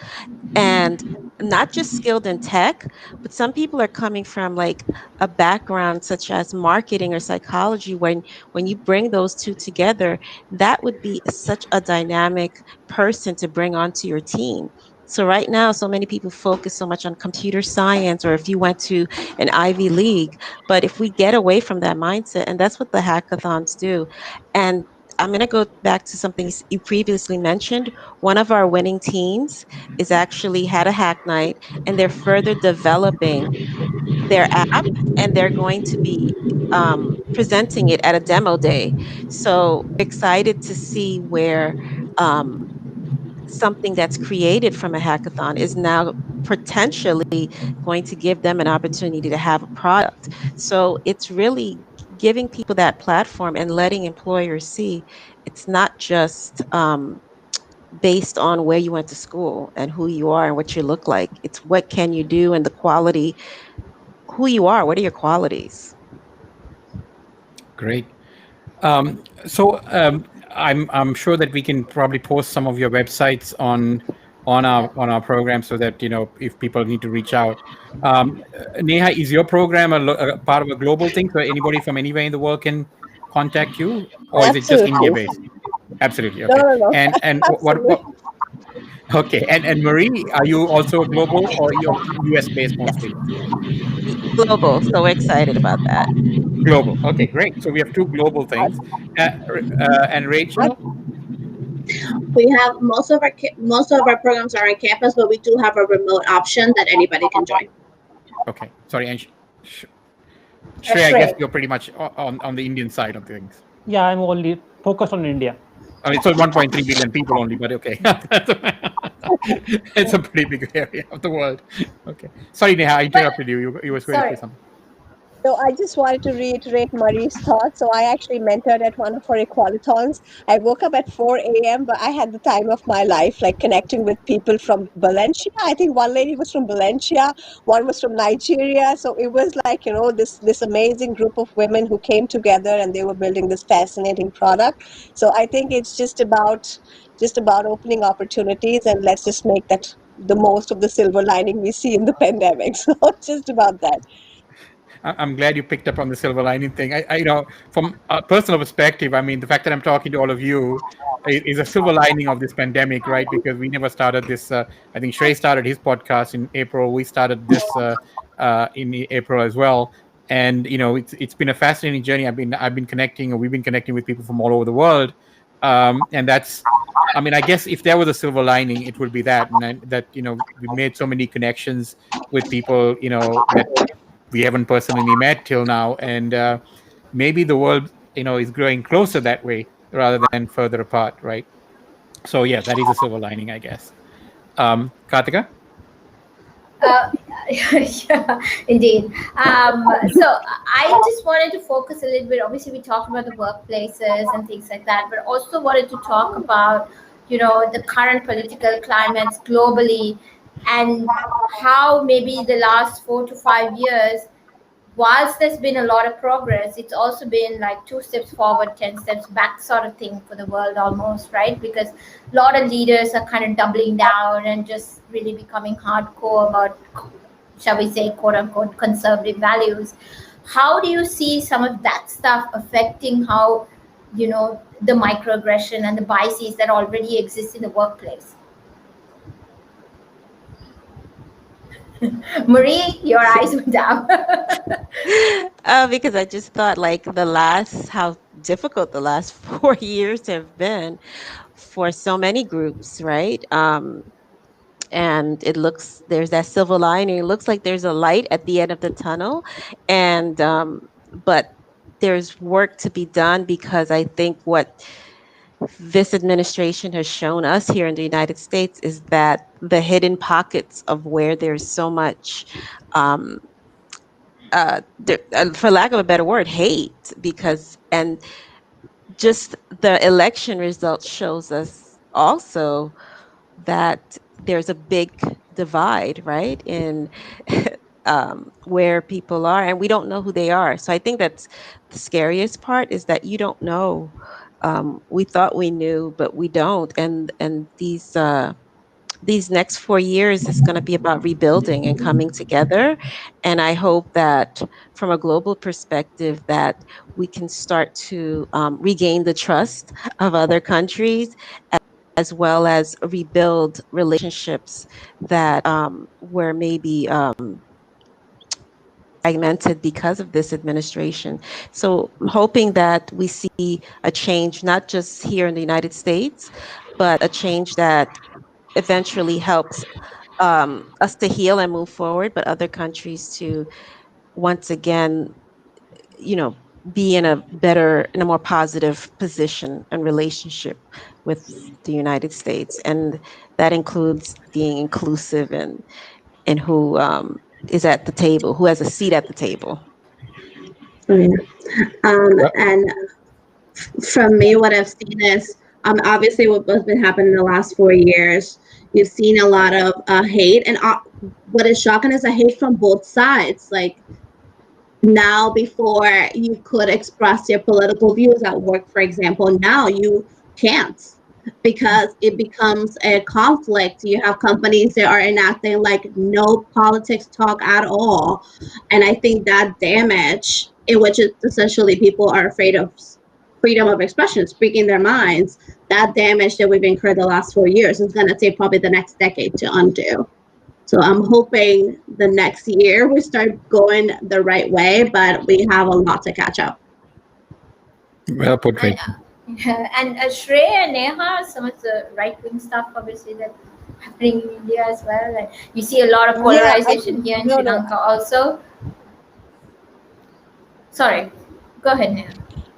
and not just skilled in tech, but some people are coming from like a background such as marketing or psychology. When you bring those two together, that would be such a dynamic person to bring onto your team. So right now, so many people focus so much on computer science, or if you went to an Ivy League. But if we get away from that mindset, and that's what the hackathons do. And I'm going to go back to something you previously mentioned. One of our winning teams is actually had a hack night, and they're further developing their app, and they're going to be presenting it at a demo day. So excited to see where something that's created from a hackathon is now potentially going to give them an opportunity to have a product. So it's really giving people that platform and letting employers see it's not just based on where you went to school and who you are and what you look like. It's what can you do and the quality, who you are, what are your qualities? Great. I'm sure that we can probably post some of your websites on our program so that if people need to reach out. Neha, is your program a part of a global thing, so anybody from anywhere in the world can contact you, or is it just India Absolutely. based? Absolutely. No, Okay. no, no. And Absolutely. okay. And Marie, are you also global, or you're US based mostly? Global. So we're excited about that. Global. Okay, great. So we have two global things. And Rachel? We have most of our programs are on campus, but we do have a remote option that anybody can join. Okay. Sorry. And Shreya, I guess Shrey. you're pretty much on the Indian side of things. Yeah, I'm only focused on India. I mean, so 1.3 billion people only, but okay. It's a pretty big area of the world. Okay. Sorry, Neha, I interrupted you. You were going to say Sorry. something. So I just wanted to reiterate Marie's thoughts. So I actually mentored at one of her equalithons. I woke up at 4 a.m., but I had the time of my life, like connecting with people from Valencia. I think one lady was from Valencia, one was from Nigeria. So it was like, this amazing group of women who came together and they were building this fascinating product. So I think it's just about opening opportunities, and let's just make that the most of the silver lining we see in the pandemic. So it's just about that. I'm glad you picked up on the silver lining thing. From a personal perspective, I mean, the fact that I'm talking to all of you is a silver lining of this pandemic, right? Because we never started this. I think Shrey started his podcast in April. We started this in April as well. And it's been a fascinating journey. I've been connecting, or we've been connecting with people from all over the world. And that's, I mean, I guess if there was a silver lining, it would be that, we made so many connections with people, that we haven't personally met till now, and maybe the world is growing closer that way rather than further apart, right? So yeah, that is a silver lining, I guess. Kartika? Yeah, indeed. So I just wanted to focus a little bit. Obviously, we talked about the workplaces and things like that, but also wanted to talk about, the current political climates globally, and how maybe the last 4 to 5 years, whilst there's been a lot of progress, it's also been like 2 steps forward, 10 steps back sort of thing for the world almost, right? Because a lot of leaders are kind of doubling down and just really becoming hardcore about, shall we say, quote unquote, conservative values. How do you see some of that stuff affecting how, the microaggression and the biases that already exist in the workplace? Marie, your eyes went down. Because I just thought how difficult the last 4 years have been for so many groups, right? And there's that silver lining. It looks like there's a light at the end of the tunnel, and but there's work to be done, because I think what this administration has shown us here in the United States is that the hidden pockets of where there's so much, for lack of a better word, hate, and just the election results shows us also that there's a big divide, right, in where people are, and we don't know who they are. So I think that's the scariest part, is that you don't know. We thought we knew, but we don't. And these next 4 years is going to be about rebuilding and coming together. And I hope that from a global perspective, that we can start to regain the trust of other countries, as well as rebuild relationships that were maybe fragmented because of this administration. So I'm hoping that we see a change, not just here in the United States, but a change that eventually helps us to heal and move forward, but other countries to once again, be in a more positive position and relationship with the United States. And that includes being inclusive and who is at the table, who has a seat at the table. And from me, what I've seen is Obviously, what's been happening in the last 4 years, you've seen a lot of hate, and what is shocking is a hate from both sides. Like, now, before you could express your political views at work, for example, now you can't, because it becomes a conflict. You have companies that are enacting like no politics talk at all. And I think that damage, in which it's essentially people are afraid of freedom of expression, speaking their minds, that damage that we've incurred the last 4 years is going to take probably the next decade to undo. So I'm hoping the next year we start going the right way, but we have a lot to catch up. Well put, And, Rachel. and Shreya and Neha, some of the right-wing stuff, obviously, that's happening in India as well. And you see a lot of polarization here in Sri Lanka also. Sorry, go ahead, Neha.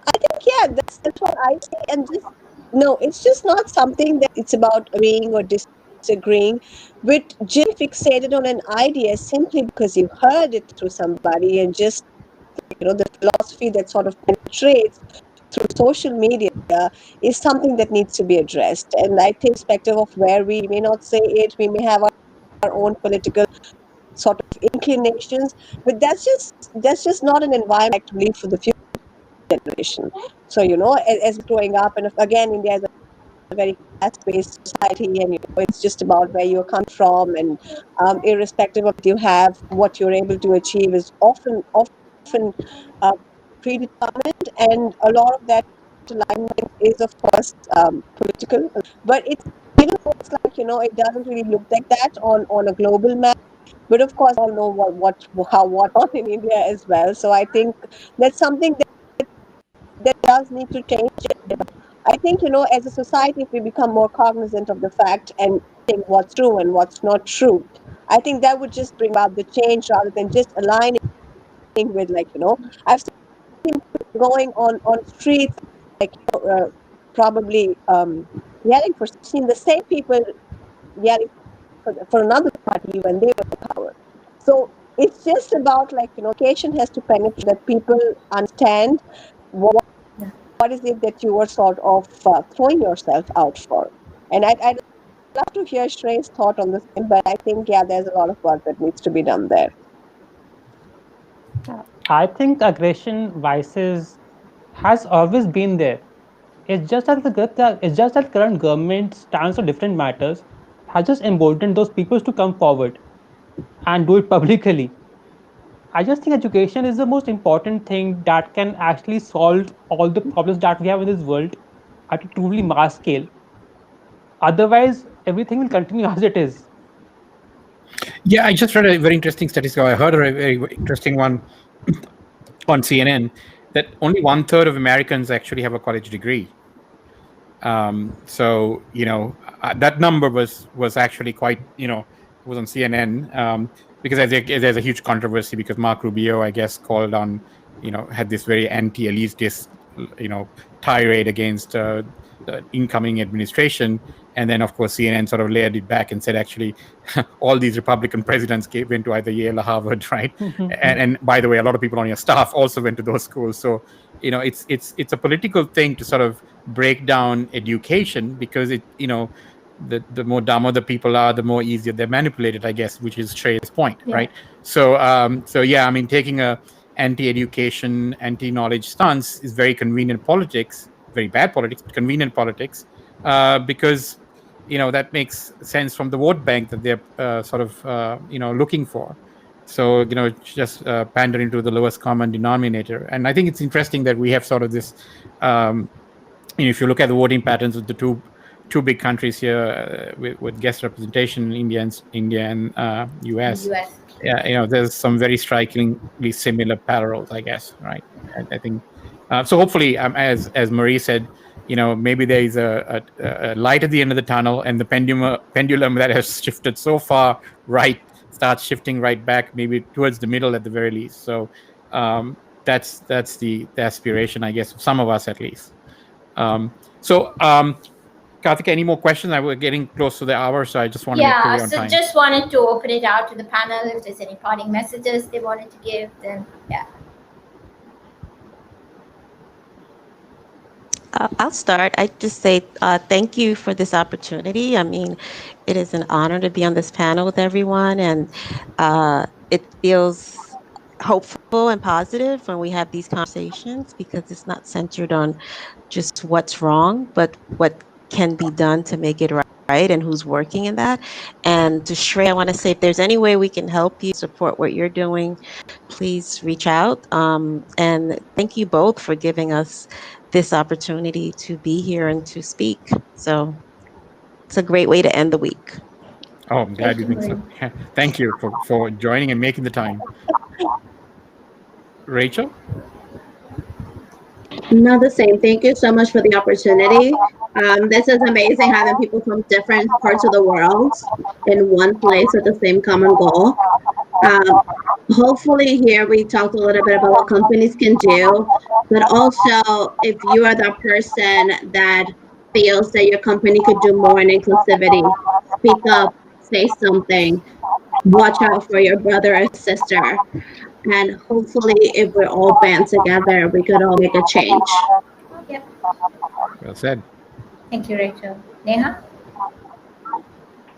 I think, yeah, that's what I say. And just, no, it's just not something that it's about agreeing or disagreeing, but just fixated on an idea simply because you heard it through somebody, and just, the philosophy that sort of penetrates through social media is something that needs to be addressed. And I think, irrespective of where we may not say it, we may have our own political sort of inclinations, but that's just not an environment to leave for the future generation. So, as growing up, and again, India is a very class-based society, and it's just about where you come from, and irrespective of what you have, what you're able to achieve is often uh, predetermined, and a lot of that alignment is, of course, political. But it's, even though it's like, it doesn't really look like that on a global map. But of course, all know what on in India as well. So I think that's something that does need to change. I think, as a society, if we become more cognizant of the fact and think what's true and what's not true, I think that would just bring about the change rather than just aligning with, like, I've seen people going on streets, like, probably yelling for, seen the same people yelling for another party when they were in power. So it's just about, like, education has to penetrate that people understand what is it that you were sort of throwing yourself out for. And I'd love to hear Shrey's thought on this, but I think, yeah, there's a lot of work that needs to be done there. I think aggression vices has always been there. It's just that current government stands on different matters has just emboldened those people to come forward and do it publicly. I just think education is the most important thing that can actually solve all the problems that we have in this world at a truly mass scale. Otherwise, everything will continue as it is. Yeah, I just read a very interesting statistic. I heard a very interesting one on CNN that only 1/3 of Americans actually have a college degree. So that number was actually quite, it was on CNN, because there's a huge controversy because Mark Rubio, I guess, called on, had this very anti-elitist, tirade against the incoming administration. And then, of course, CNN sort of layered it back and said, actually, all these Republican presidents went to either Yale or Harvard, right? and by the way, a lot of people on your staff also went to those schools. So, it's a political thing to sort of break down education, because the more dumber the people are, the more easier they're manipulated, I guess, which is Shrey's point, right? So yeah, I mean, taking a anti-education, anti-knowledge stance is very convenient politics, very bad politics, but convenient politics, because that makes sense from the vote bank that they're sort of looking for. So just pandering to the lowest common denominator. And I think it's interesting that we have sort of this, if you look at the voting patterns of the two big countries here, with guest representation, India and US. Yeah, there's some very strikingly similar parallels, I guess, right? I think so. Hopefully, as Marie said, maybe there is a light at the end of the tunnel, and the pendulum that has shifted so far right starts shifting right back, maybe towards the middle at the very least. So that's the aspiration, I guess, of some of us at least. Karthika, any more questions? We're getting close to the hour, so I just want to make sure we're on time. Just wanted to open it out to the panel. If there's any parting messages they wanted to give, then yeah. I'll start. I just say thank you for this opportunity. I mean, it is an honor to be on this panel with everyone, and it feels hopeful and positive when we have these conversations because it's not centered on just what's wrong, but what can be done to make it right and who's working in that. And to Shrey, I want to say if there's any way we can help you support what you're doing, please reach out. And thank you both for giving us this opportunity to be here and to speak. So it's a great way to end the week. Oh, I'm glad you think so. Thank you for joining and making the time. Rachel? No, the same. Thank you so much for the opportunity. This is amazing having people from different parts of the world in one place with the same common goal. Hopefully here we talked a little bit about what companies can do, but also if you are the person that feels that your company could do more in inclusivity, speak up, say something, watch out for your brother or sister. And hopefully if we're all band together, we could all make a change. Yep. Well said. Thank you, Rachel. Neha?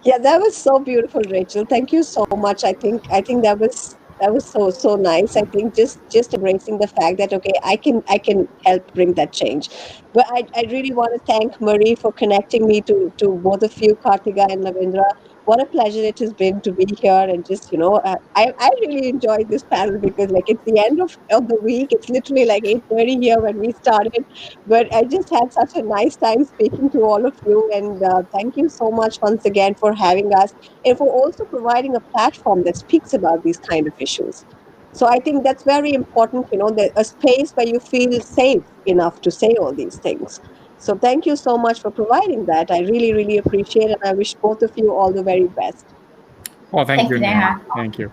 Yeah, that was so beautiful, Rachel. Thank you so much. I think that was so nice. I think just embracing the fact that okay, I can help bring that change. But I really want to thank Marie for connecting me to both of you, Kartika and Lavindra. What a pleasure it has been to be here and just I really enjoyed this panel because like it's the end of the week. It's literally like 8:30 here when we started, but I just had such a nice time speaking to all of you, and thank you so much once again for having us and for also providing a platform that speaks about these kind of issues. So I think that's very important, that a space where you feel safe enough to say all these things. So thank you so much for providing that. I really, really appreciate it, and I wish both of you all the very best. Oh, thank you, Neha. Neha. Thank you.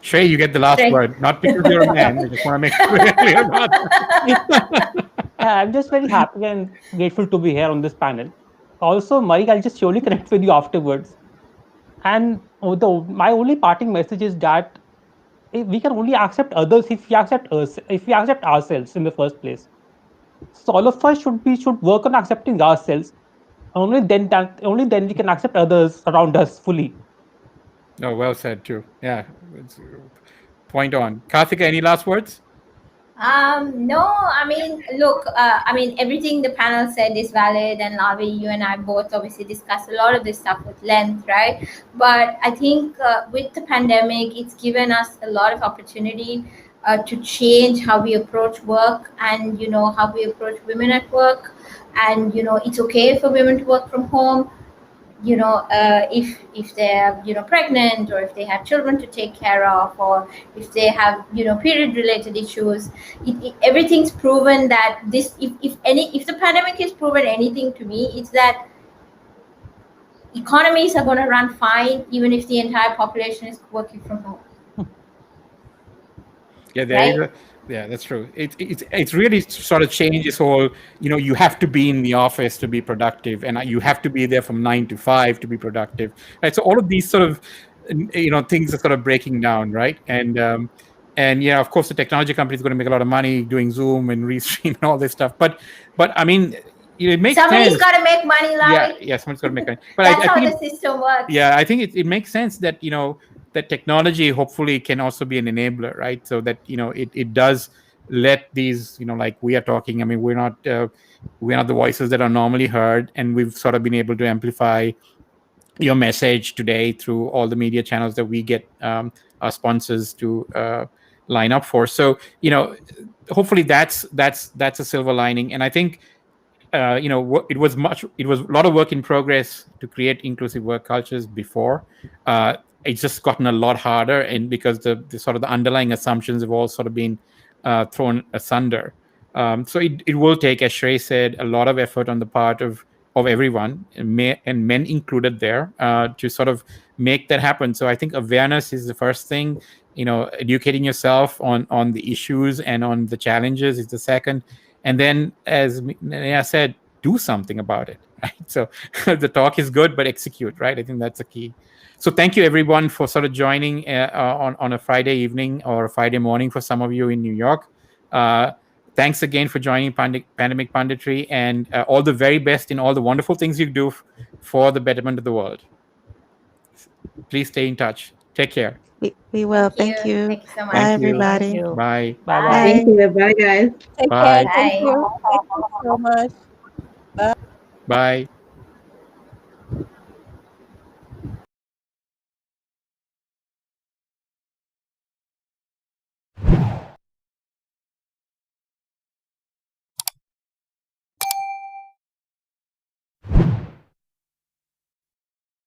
Shrey, you get the last Shrey. word. Not because you're a man. I just want to make clear about that. I'm just very happy and grateful to be here on this panel. Also, Mike, I'll just surely connect with you afterwards. And my only parting message is that we can only accept others if we accept us, if we accept ourselves in the first place. So all of us should work on accepting ourselves. Only then we can accept others around us fully. Oh, well said too. Yeah, it's, point on. Karthika, any last words? No, I mean, look, everything the panel said is valid, and Lavi, you and I both obviously discussed a lot of this stuff with length, right? But I think with the pandemic, it's given us a lot of opportunity to change how we approach work and, how we approach women at work. And, it's okay for women to work from home. If they're pregnant, or if they have children to take care of, or if they have period related issues, everything's proven that this if the pandemic has proven anything to me, it's that economies are going to run fine even if the entire population is working from home. Yeah, yeah, that's true. It's really sort of changed this whole, you have to be in the office to be productive, and you have to be there from 9 to 5 to be productive, right? So all of these sort of, things are sort of breaking down, right? And yeah, of course, the technology company is going to make a lot of money doing Zoom and Restream and all this stuff. But I mean, it makes Somebody's sense. got to make money, Larry. Yeah, someone's got to make money. But That's I how think the system works. Yeah, I think it makes sense that that technology hopefully can also be an enabler, right? So that it does let these like we are talking. I mean, we're not the voices that are normally heard, and we've sort of been able to amplify your message today through all the media channels that we get our sponsors to line up for. So hopefully that's a silver lining, and I think it was a lot of work in progress to create inclusive work cultures before. It's just gotten a lot harder, and because the sort of the underlying assumptions have all sort of been thrown asunder. So it will take, as Shrey said, a lot of effort on the part of everyone, and men included there, to sort of make that happen. So I think awareness is the first thing. Educating yourself on the issues and on the challenges is the second. And then, as Naya said, do something about it, right? So the talk is good, but execute, right? I think that's the key. So thank you, everyone, for sort of joining on a Friday evening or a Friday morning for some of you in New York. Thanks again for joining Pandemic Punditry, and all the very best in all the wonderful things you do for the betterment of the world. Please stay in touch. Take care. We will. Thank you. Thank you so much. Bye, Thank you. everybody. Thank you. Bye. Bye-bye. Bye. Thank you. Bye, guys. Take Bye. care. Thank Bye. you. Thank you so much. Bye.